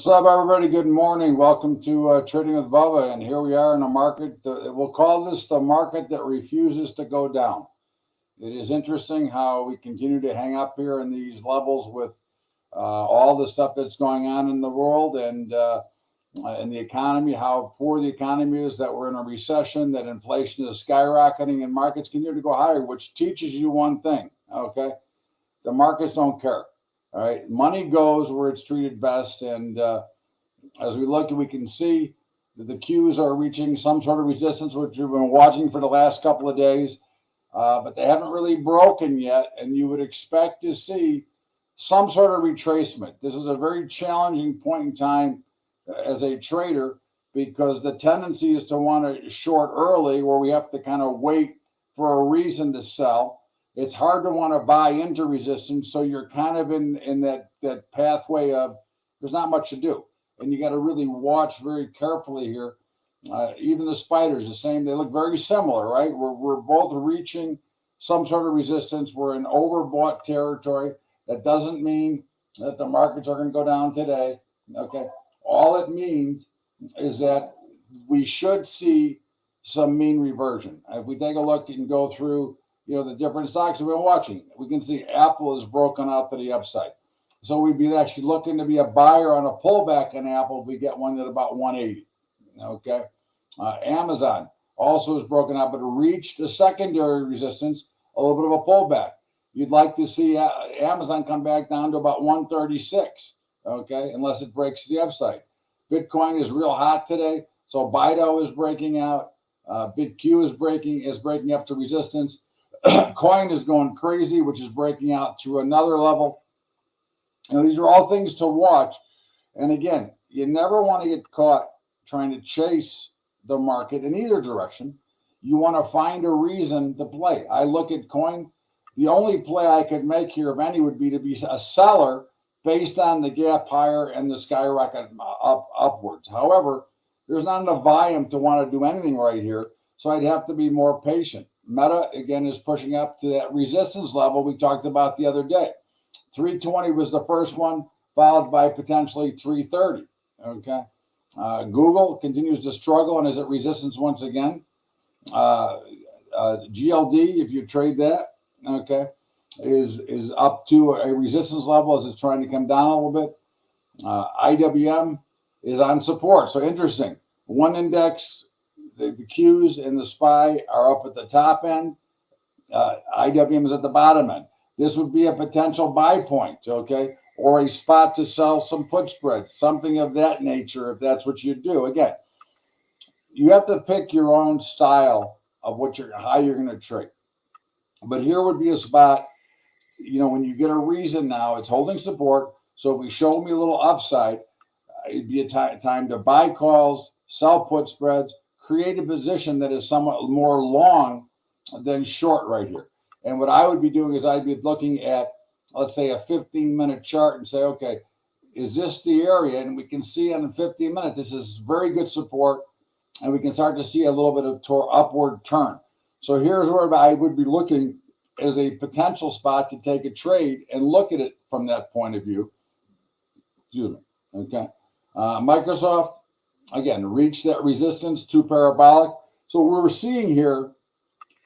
What's up, everybody? Good morning. Welcome to Trading with Bubba. And here we are in a market. We'll call this the market that refuses to go down. It is interesting how we continue to hang up here in these levels with all the stuff that's going on in the world and in the economy, how poor the economy is, that we're in a recession, that inflation is skyrocketing, and markets continue to go higher, which teaches you one thing, okay? The markets don't care. All right, money goes where it's treated best, and as we look, we can see that the Qs are reaching some sort of resistance, which we've been watching for the last couple of days, but they haven't really broken yet, and you would expect to see some sort of retracement. This is a very challenging point in time as a trader because the tendency is to want to short early, where we have to kind of wait for a reason to sell. It's hard to want to buy into resistance, so you're kind of in that pathway of there's not much to do, and you got to really watch very carefully here. Even the spiders, the same. They look very similar, right? We're both reaching some sort of resistance. We're in overbought territory. That doesn't mean that the markets are going to go down today. Okay, all it means is that we should see some mean reversion. If we take a look and go through the different stocks we've been watching, we can see Apple is broken out to the upside. So we'd be actually looking to be a buyer on a pullback in Apple if we get one at about 180. Okay. Amazon also is broken out, but reached a secondary resistance, a little bit of a pullback. You'd like to see Amazon come back down to about 136. Okay. Unless it breaks the upside. Bitcoin is real hot today. So Bido is breaking out. BitQ is breaking up to resistance. Coin is going crazy, which is breaking out to another level. These are all things to watch. And again, you never want to get caught trying to chase the market in either direction. You want to find a reason to play. I look at coin. The only play I could make here, if any, would be to be a seller based on the gap higher and the skyrocket upwards. However, there's not enough volume to want to do anything right here. So I'd have to be more patient. Meta, again, is pushing up to that resistance level we talked about the other day. 320 was the first one, followed by potentially 330. Okay. Google continues to struggle and is at resistance once again. GLD, if you trade that, okay, is up to a resistance level as it's trying to come down a little bit. IWM is on support. So interesting. One index, the Qs and the SPY are up at the top end. IWM is at the bottom end. This would be a potential buy point, okay, or a spot to sell some put spreads, something of that nature, if that's what you do. Again, you have to pick your own style of how you're going to trade. But here would be a spot, when you get a reason now, it's holding support. So if we show me a little upside, it'd be a time to buy calls, sell put spreads, create a position that is somewhat more long than short right here. And what I would be doing is I'd be looking at, let's say, a 15-minute chart and say, okay, is this the area? And we can see on the 15 minute, this is very good support, and we can start to see a little bit of upward turn. So here's where I would be looking as a potential spot to take a trade and look at it from that point of view. Excuse me. Okay. Microsoft, again, reached that resistance to parabolic. So what we're seeing here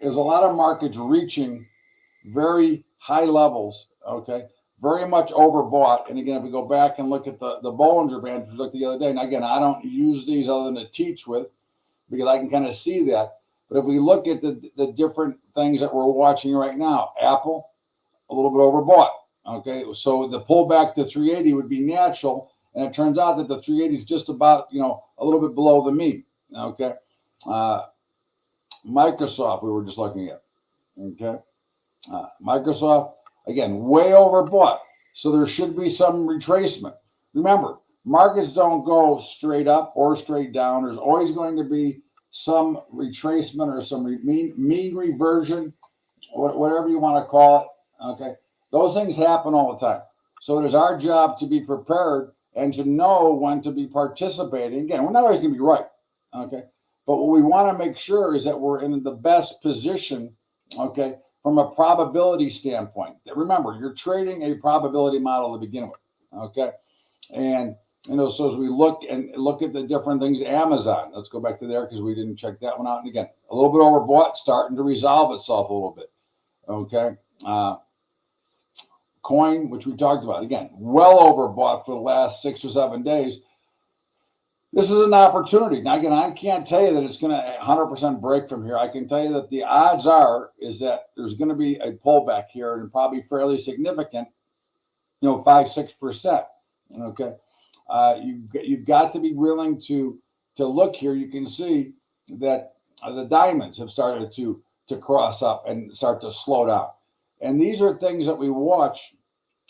is a lot of markets reaching very high levels, okay, very much overbought. And again, if we go back and look at the Bollinger Bands we looked the other day, and again, I don't use these other than to teach with because I can kind of see that. But if we look at the different things that we're watching right now, Apple, a little bit overbought, okay? So the pullback to 380 would be natural, and it turns out that the 380 is just about, a little bit below the mean, okay? Microsoft, we were just looking at, okay? Microsoft, again, way overbought. So there should be some retracement. Remember, markets don't go straight up or straight down. There's always going to be some retracement or some mean reversion, whatever you want to call it, okay? Those things happen all the time. So it is our job to be prepared and to know when to be participating. Again, we're not always going to be right, okay? But what we want to make sure is that we're in the best position, okay, from a probability standpoint. Remember, you're trading a probability model to begin with, okay? And So as we look at the different things, Amazon, let's go back to there because we didn't check that one out. And again, a little bit overbought, starting to resolve itself a little bit. Okay. Coin, which we talked about, again, well overbought for the last 6 or 7 days. This is an opportunity. Now, again, I can't tell you that it's going to 100% break from here. I can tell you that the odds are is that there's going to be a pullback here and probably fairly significant, 5-6%. Okay. You've got to be willing to look here. You can see that the diamonds have started to cross up and start to slow down. And these are things that we watch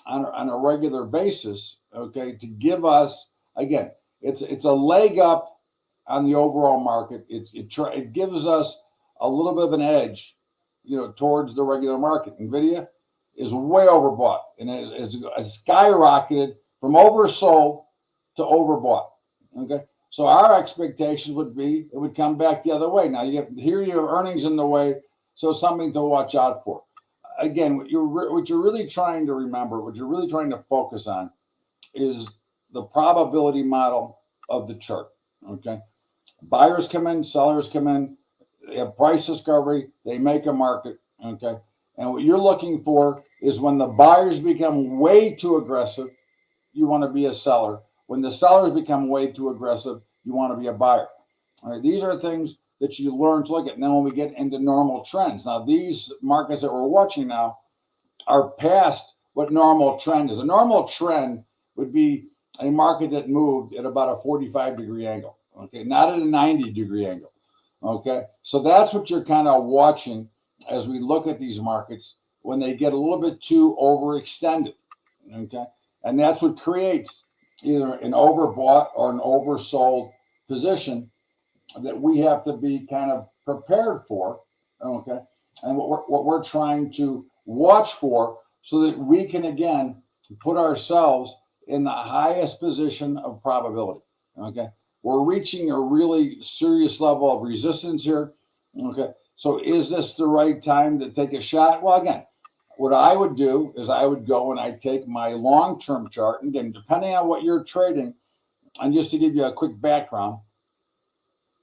on a regular basis, okay, to give us, again, it's a leg up on the overall market. It gives us a little bit of an edge, towards the regular market. NVIDIA is way overbought and it has skyrocketed from oversold to overbought. Okay, so our expectations would be it would come back the other way. Now here you have earnings in the way, so something to watch out for. Again, what you're really trying to remember, what you're really trying to focus on, is the probability model of the chart. Okay, buyers come in, sellers come in, they have price discovery, they make a market. Okay, and what you're looking for is when the buyers become way too aggressive, you want to be a seller. When the sellers become way too aggressive, you want to be a buyer. All right, these are things that you learn to look at. And then when we get into normal trends, now these markets that we're watching now are past what normal trend is. A normal trend would be a market that moved at about a 45-degree angle, okay, not at a 90-degree angle, okay? So that's what you're kind of watching as we look at these markets when they get a little bit too overextended, okay? And that's what creates either an overbought or an oversold position that we have to be kind of prepared for, okay? And what we're trying to watch for so that we can, again, put ourselves in the highest position of probability, okay? We're reaching a really serious level of resistance here, okay? So is this the right time to take a shot? Well, again, what I would do is I would go and I take my long-term chart, and again, depending on what you're trading, and just to give you a quick background,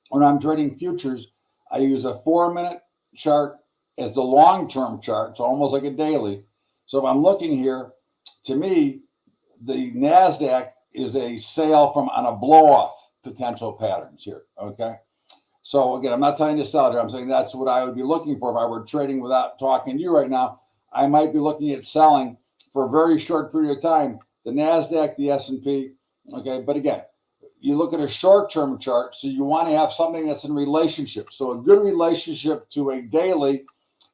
when I'm trading futures, I use a 4-minute chart as the long-term chart. It's almost like a daily. So if I'm looking here, to me, the NASDAQ is a sale on a blow-off potential patterns here, okay? So again, I'm not telling you to sell here. I'm saying that's what I would be looking for if I were trading without talking to you right now. I might be looking at selling for a very short period of time, the NASDAQ, the S&P, okay? But again, you look at a short-term chart, so you want to have something that's in relationship. So a good relationship to a daily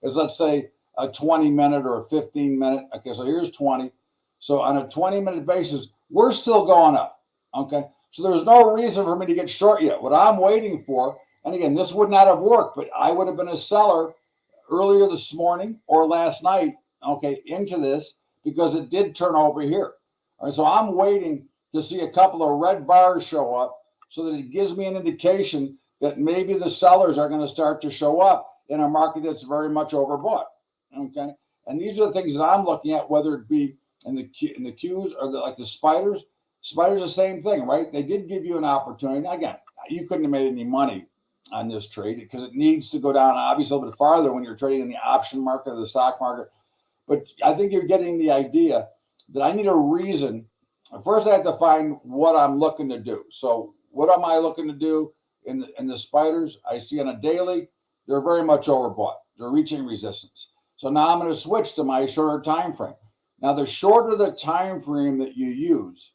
is, let's say, a 20-minute or a 15-minute. Okay, so here's 20. So on a 20-minute basis, we're still going up, okay? So there's no reason for me to get short yet. What I'm waiting for, and again, this would not have worked, but I would have been a seller earlier this morning or last night, okay, into this because it did turn over here. All right, so I'm waiting to see a couple of red bars show up so that it gives me an indication that maybe the sellers are going to start to show up in a market that's very much overbought, okay? And these are the things that I'm looking at, whether it be in the Qs or like the spiders. Spiders, the same thing, right? They did give you an opportunity. Now, again, you couldn't have made any money on this trade because it needs to go down obviously a little bit farther when you're trading in the option market or the stock market. But I think you're getting the idea that I need a reason. First, I have to find what I'm looking to do. So what am I looking to do in the spiders? I see on a daily, they're very much overbought. They're reaching resistance. So now I'm going to switch to my shorter time frame. Now, the shorter the time frame that you use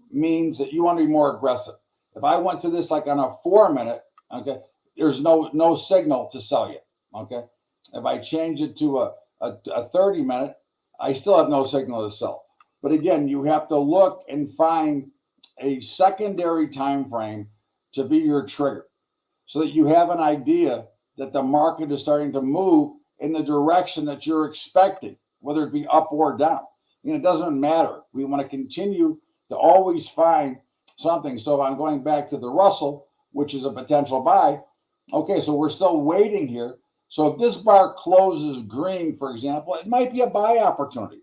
means that you want to be more aggressive. If I went to this like on a 4-minute, okay, there's no signal to sell yet, okay? If I change it to a 30-minute, I still have no signal to sell. But again, you have to look and find a secondary time frame to be your trigger so that you have an idea that the market is starting to move in the direction that you're expecting, whether it be up or down. It doesn't matter. We want to continue to always find something. So if I'm going back to the Russell, which is a potential buy, okay, so we're still waiting here. So if this bar closes green, for example, it might be a buy opportunity.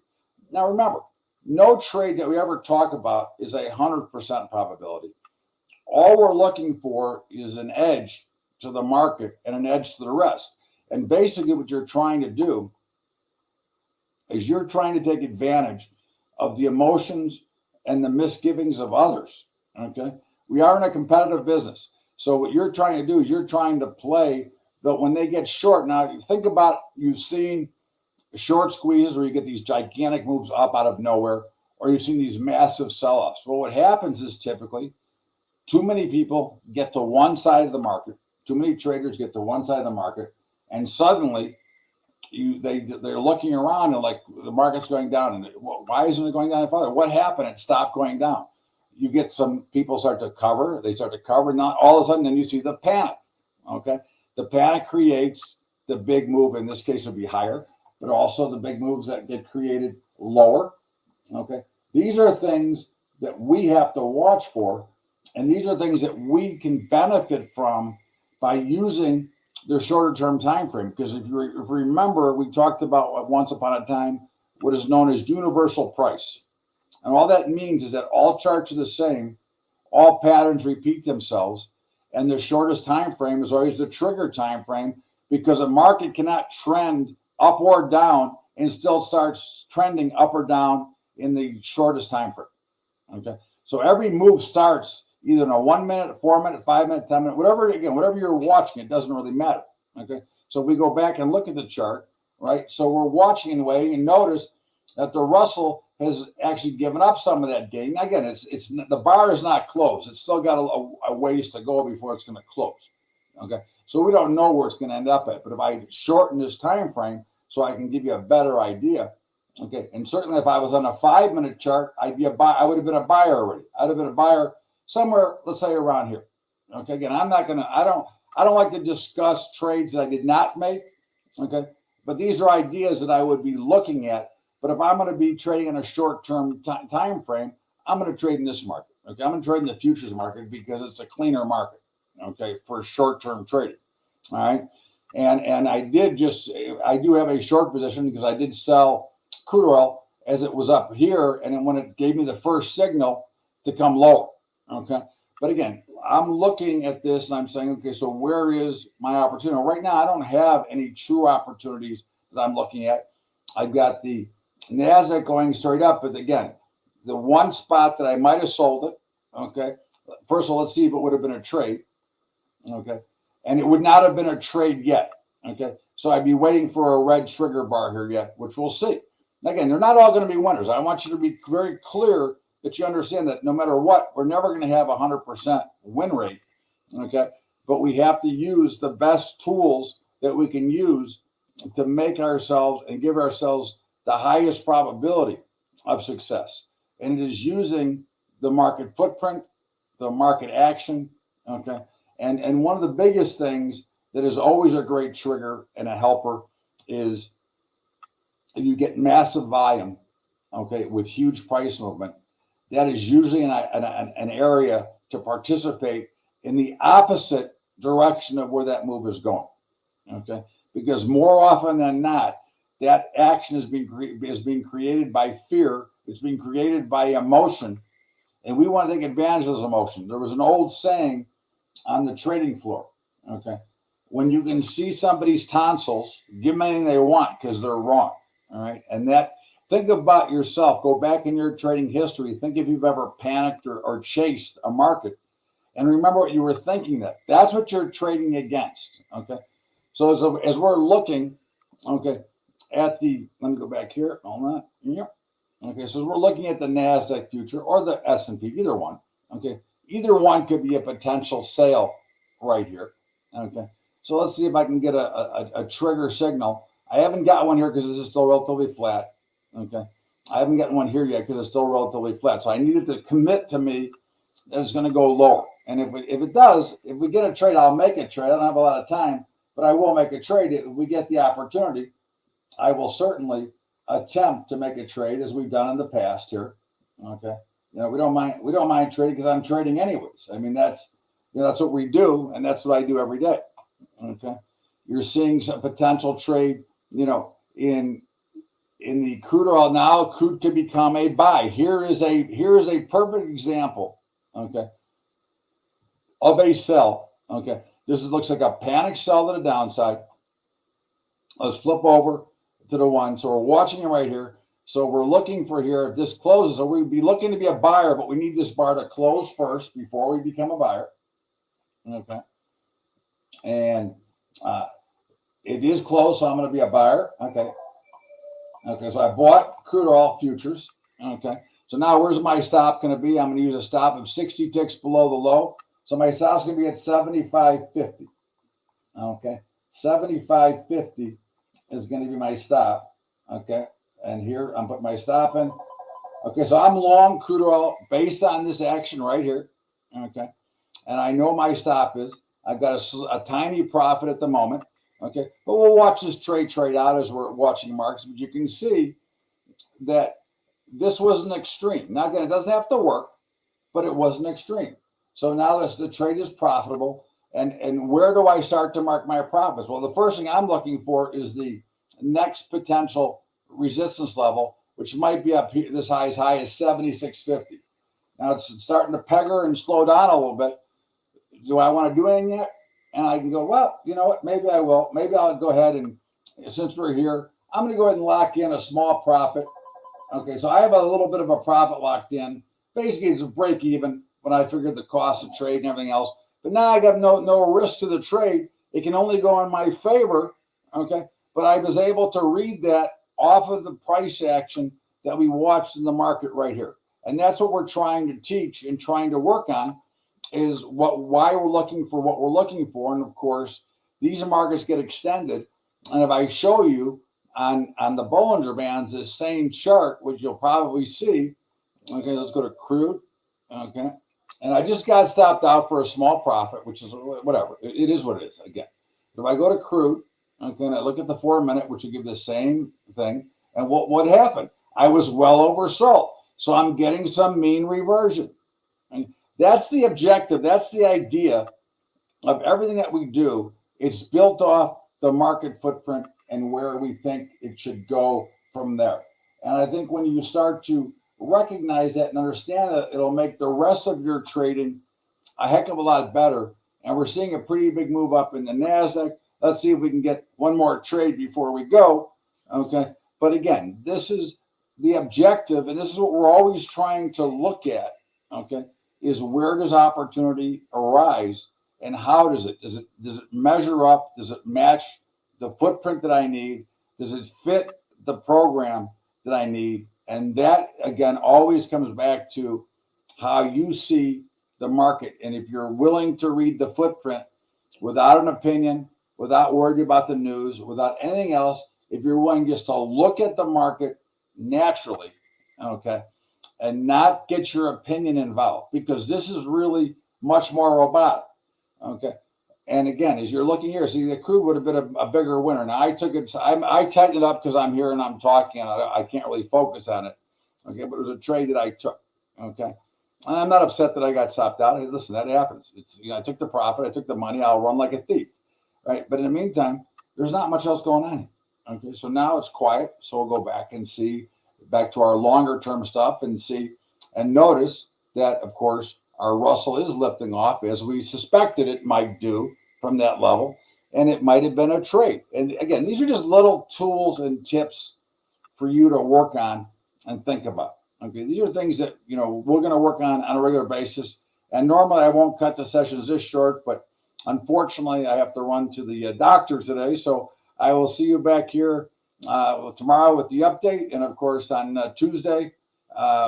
Now remember, no trade that we ever talk about is 100% probability. All we're looking for is an edge to the market and an edge to the rest. And basically what you're trying to do is you're trying to take advantage of the emotions and the misgivings of others. Okay. We are in a competitive business. So what you're trying to do is you're trying to play that when they get short. Now you think about, you've seen short squeezes where you get these gigantic moves up out of nowhere, or you've seen these massive sell-offs. Well, what happens is typically too many people get to one side of the market, too many traders get to one side of the market, and suddenly they're looking around and like the market's going down, and why isn't it going down further? What happened? It stopped going down. You get some people start to cover, not all of a sudden, then you see the panic. Okay, the panic creates the big move. In this case, it'll be higher, but also the big moves that get created lower. Okay, these are things that we have to watch for, and these are things that we can benefit from by using the shorter term time frame. Because if you remember, we talked about once upon a time what is known as universal price. And all that means is that all charts are the same, all patterns repeat themselves, and the shortest time frame is always the trigger time frame, because a market cannot trend up or down and still starts trending up or down in the shortest time frame. Okay, so every move starts either in a 1 minute, 4 minute, 5 minute, 10 minute, whatever you're watching, it doesn't really matter. Okay, so we go back and look at the chart, right? So we're watching and waiting, and notice that the Russell has actually given up some of that gain. Again, it's the bar is not closed. It's still got a ways to go before it's going to close. Okay, so we don't know where it's going to end up at. But if I shorten this time frame so I can give you a better idea, okay, and certainly if I was on a 5 minute chart, I would have been a buyer already. I'd have been a buyer somewhere, let's say around here. Okay, again, I don't like to discuss trades that I did not make. Okay, but these are ideas that I would be looking at. But if I'm going to be trading in a short-term time frame, I'm going to trade in this market. Okay, I'm going to trade in the futures market because it's a cleaner market. Okay, for short-term trading. All right, and I do have a short position because I did sell crude oil as it was up here, and then when it gave me the first signal to come lower. Okay, but again, I'm looking at this and I'm saying, okay, so where is my opportunity? Right now, I don't have any true opportunities that I'm looking at. I've got the NASDAQ going straight up, but again, the one spot that I might have sold it, okay, first of all, let's see if it would have been a trade, okay, and it would not have been a trade yet, okay, so I'd be waiting for a red trigger bar here yet, which we'll see. Again, they're not all going to be winners. I want you to be very clear that you understand that no matter what, we're never going to have 100% win rate, okay, but we have to use the best tools that we can use to make ourselves and give ourselves the highest probability of success. And it is using the market footprint, the market action, okay? And one of the biggest things that is always a great trigger and a helper is you get massive volume, okay, with huge price movement. That is usually an area to participate in the opposite direction of where that move is going, okay? Because more often than not, that action is being created by fear. It's being created by emotion, and we want to take advantage of those emotions. There was an old saying on the trading floor, okay? When you can see somebody's tonsils, give them anything they want because they're wrong, all right? And that, think about yourself. Go back in your trading history. Think if you've ever panicked or chased a market, and remember what you were thinking. That's what you're trading against, okay? So as we're looking, okay, at let me go back here, all that, yep. Okay, so we're looking at the NASDAQ future or the S&P, either one, okay? Either one could be a potential sale right here, okay? So let's see if I can get a trigger signal. I haven't got one here because this is still relatively flat, okay? I haven't gotten one here yet because it's still relatively flat. So I needed to commit to me that it's going to go lower. And if it does, if we get a trade, I'll make a trade. I don't have a lot of time, but I will make a trade. If we get the opportunity, I will certainly attempt to make a trade as we've done in the past here. Okay. You know, we don't mind trading because I'm trading anyways. I mean, that's what we do, and that's what I do every day. Okay. You're seeing some potential trade, in in the crude oil now, crude could become a buy. Here is a perfect example, okay, of a sell. Okay, looks like a panic sell to the downside. Let's flip over to the one. So we're watching it right here. So we're looking for here, if this closes, so we'd be looking to be a buyer, but we need this bar to close first before we become a buyer. Okay. And it is closed, so I'm going to be a buyer. Okay. Okay, so I bought crude oil futures. Okay. So now where's my stop going to be? I'm going to use a stop of 60 ticks below the low. So my stop's going to be at 75.50. Okay. 75.50 is going to be my stop. Okay. And here I'm putting my stop in. Okay, so I'm long crude oil based on this action right here. Okay. And I know my stop is. I've got a tiny profit at the moment. Okay. But we'll watch this trade out as we're watching markets. But you can see that this was an extreme. Now, again, it doesn't have to work, but it was an extreme. So now the trade is profitable. And where do I start to mark my profits? Well, the first thing I'm looking for is the next potential resistance level, which might be up here this high as 76.50. Now it's starting to pegger and slow down a little bit. Do I want to do anything yet? And I can go, well, you know what? Maybe I will. Maybe I'll go ahead and, since we're here, I'm going to go ahead and lock in a small profit. Okay, so I have a little bit of a profit locked in. Basically, it's a break even when I figured the cost of trade and everything else. But now I got no risk to the trade. It can only go in my favor. Okay, but I was able to read that off of the price action that we watched in the market right here. And that's what we're trying to teach and trying to work on, is why we're looking for what we're looking for. And of course, these markets get extended. And if I show you on the Bollinger Bands, this same chart, which you'll probably see. Okay, let's go to crude. Okay. And I just got stopped out for a small profit, which is whatever. It is what it is. Again, if I go to crude, okay, and I look at the 4-minute, which will give the same thing. And what happened? I was well oversold. So I'm getting some mean reversion. And that's the objective. That's the idea of everything that we do. It's built off the market footprint and where we think it should go from there. And I think when you start to recognize that and understand that, it'll make the rest of your trading a heck of a lot better. And we're seeing a pretty big move up in the NASDAQ. Let's see if we can get one more trade before we go. Okay. But again, this is the objective, and this is what we're always trying to look at. Okay. Is where does opportunity arise and how does it measure up? Does it match the footprint that I need? Does it fit the program that I need? And that, again, always comes back to how you see the market. And if you're willing to read the footprint without an opinion, without worrying about the news, without anything else, if you're willing just to look at the market naturally, okay, and not get your opinion involved, because this is really much more robotic, okay. And again, as you're looking here, see, the crude would have been a bigger winner. Now I took it, I tightened it up because I'm here and I'm talking, and I can't really focus on it, okay. But it was a trade that I took, okay. And I'm not upset that I got stopped out. Hey, listen, that happens. It's, I took the profit, I took the money. I'll run like a thief, right? But in the meantime, there's not much else going on here. Okay, so now it's quiet. So we'll go back and see, back to our longer term stuff and see, and notice that, of course, our Russell is lifting off as we suspected it might do from that level. And it might have been a trade. And again, these are just little tools and tips for you to work on and think about. Okay, these are things that, you know, we're going to work on a regular basis. And normally I won't cut the sessions this short, but unfortunately I have to run to the doctor today. So I will see you back here tomorrow with the update, and of course on Tuesday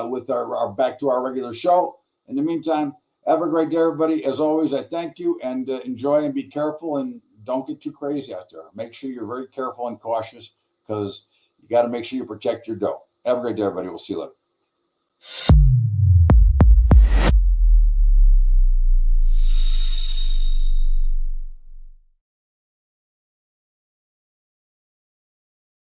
with our back to our regular show. In the meantime, have a great day, everybody. As always, I thank you, and enjoy and be careful, and don't get too crazy out there. Make sure you're very careful and cautious, because you got to make sure you protect your dough. Have a great day, everybody. We'll see you later.